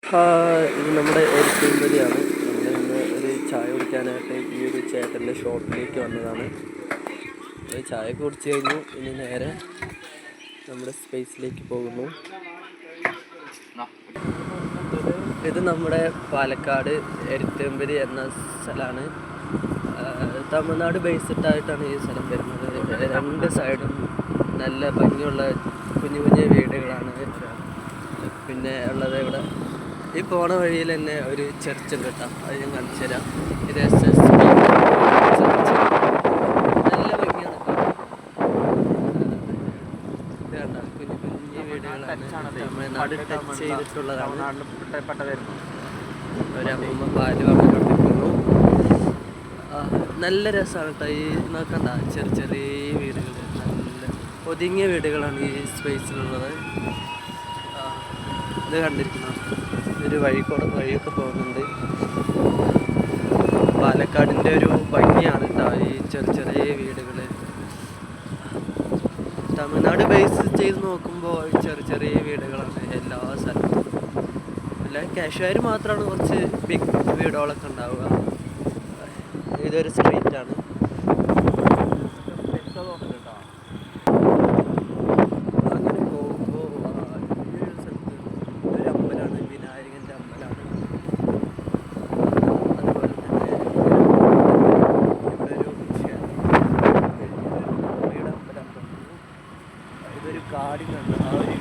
ഇത് നമ്മുടെ എരിക്കുമ്പതിയാണ്. നമ്മളിന്ന് ഒരു ചായ കുടിക്കാനായിട്ട് ഈ ഒരു ചേട്ടൻ്റെ ഷോപ്പിലേക്ക് വന്നതാണ്. ചായ കുടിച്ച് കഴിഞ്ഞു. ഇനി നേരെ നമ്മുടെ സ്പേസിലേക്ക് പോകുന്നു. ഇത് നമ്മുടെ പാലക്കാട് എരുത്തേമ്പതി എന്ന സ്ഥലമാണ്. തമിഴ്നാട് ബേസ്ഡായിട്ടാണ് ഈ സ്ഥലം വരുന്നത്. രണ്ട് സൈഡും നല്ല ഭംഗിയുള്ള കുഞ്ഞു കുഞ്ഞു വീടുകളാണ് പിന്നെ ഉള്ളത്. ഇവിടെ ഈ പോണ വഴിയിൽ തന്നെ ഒരു ചർച്ച് ഉണ്ട് കേട്ടോ, അത് ഞാൻ കാണിച്ചു തരാം. ഇത് SS ചർച്ച്, നല്ല ഭംഗിയാണ്. ഇത് കണ്ട കുഞ്ഞു കുഞ്ഞു വീടുകളാണ്, തമിഴ്നാട് ടച്ച് ചെയ്തിട്ടുള്ളതാണ്. ഒരമ്മ പാല് വളർത്തിക്കുന്നു. നല്ല രസമാണ് കേട്ടോ. ഈ നോക്കണ്ട ചെറിയ ചെറിയ വീടുകൾ, നല്ല ഒതുങ്ങിയ വീടുകളാണ് ഈ സ്പേസിലുള്ളത്. ഇത് കണ്ടിരിക്കണം, ഒരു വഴിയൊക്കെ പോകുന്നുണ്ട്. പാലക്കാടിൻ്റെ ഒരു ഭംഗിയാണ് കേട്ടോ ഈ ചെറിയ ചെറിയ വീടുകൾ. തമിഴ്നാട് ബേസ് ചെയ്ത് നോക്കുമ്പോൾ ചെറിയ ചെറിയ വീടുകളാണ് എല്ലാ സ്ഥലത്തും. അല്ല കാശ്മീർ മാത്രമാണ് കുറച്ച് ബിഗ് വീടുകളൊക്കെ ഉണ്ടാവുക. ഇതൊരു സ്ട്രീറ്റാണ്. അങ്ങനെ പോകുമ്പോൾ ഈ ഒരു സ്ഥലത്ത് ഒരു അമ്പലമാണ്, വിനായകൻ്റെ അമ്പലമാണ്. അതുപോലെ തന്നെ ഇവിടെ ഒരു അമ്മയുടെ അമ്പലം തോന്നുന്നു. ഇതൊരു കാടിനുണ്ട്. ആ ഒരു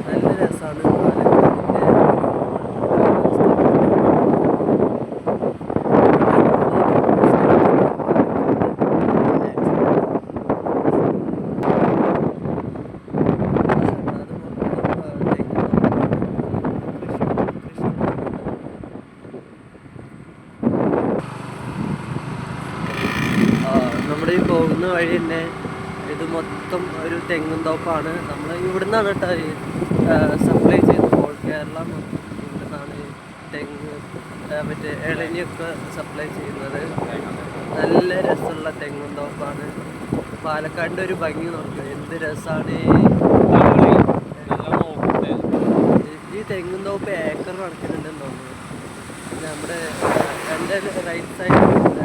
നല്ല രസമാണ് പാലക്കാടിൻ്റെ. നമ്മുടെ ഈ പോകുന്ന വഴി തന്നെ ഇത് മൊത്തം ഒരു തെങ്ങും തോപ്പാണ്. നമ്മൾ ഇവിടുന്നാണ് കേട്ടോ സപ്ലൈ ചെയ്യുന്നത്. ഓൾ കേരള മൊത്തം ഇവിടുന്നാണ് തെങ്ങ് മറ്റേ ഇളനിയൊക്കെ സപ്ലൈ ചെയ്യുന്നത്. നല്ല രസമുള്ള തെങ്ങും തോപ്പാണ്. പാലക്കാടിൻ്റെ ഒരു ഭംഗി നോക്കുക, എന്ത് രസമാണ്. ഈ തെങ്ങും തോപ്പ് ഏക്കർ കണക്കിനുണ്ടെന്ന് തോന്നുന്നു. നമ്മുടെ എൻ്റെ റൈറ്റ് സൈഡ്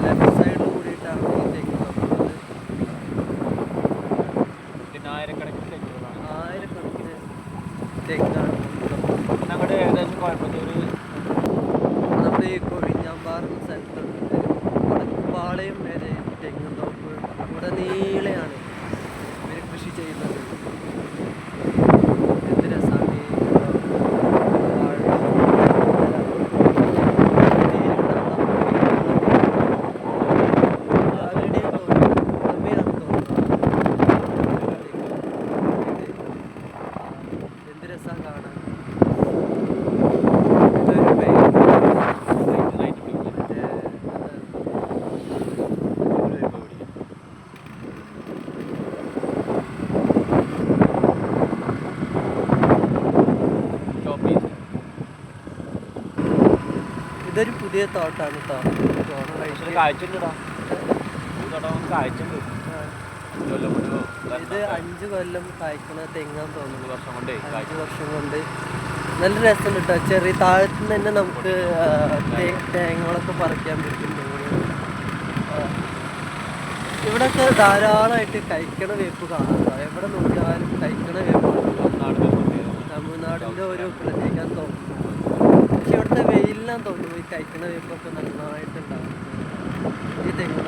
ലെഫ്റ്റ് സൈഡിൽ കൂടിയിട്ടാണ് ഈ തെങ്ങ് നോക്കുന്നത്. ആയിരക്കണക്കിന് തെങ്ങാണ് നമ്മുടെ ഏകദേശം കോയമ്പത്തൂർ, നമ്മുടെ ഈ കൊഴിഞ്ഞാമ്പാറ സ്ഥലത്തുണ്ട്. വടക്കുപാളയം വരെ തെങ്ങും തോപ്പ് ഇവിടെ നീളെയാണ് ഇവർ കൃഷി ചെയ്യുന്നത്. എന്ത് രസമാണ്. ഇതൊരു പുതിയ തോട്ടാണ് കേട്ടോ. ഇത് 5 കൊല്ലം കായ്ക്കണ തെങ്ങാൻ തോന്നുന്നു. 5 വർഷം കൊണ്ട് നല്ല രസം കേട്ടോ. ചെറിയ താഴത്തുനിന്ന് തന്നെ നമുക്ക് തേങ്ങകളൊക്കെ പറിക്കാൻ പറ്റും. ഇവിടെയൊക്കെ ധാരാളമായിട്ട് കഴിക്കണ വേപ്പ് കാണാം. എവിടെ നോക്കിയാലും കഴിക്കണ വേപ്പ്. തമിഴ്നാടിൻ്റെ ഒരു പ്രത്യേകം തോന്നുന്നു. പക്ഷെ ഇവിടുത്തെ വെയിലിനാന്ന് തോന്നുന്നു ഈ കഴിക്കണ വേപ്പൊക്കെ നന്നായിട്ടുണ്ടാകും ഈ തെങ്ങ്.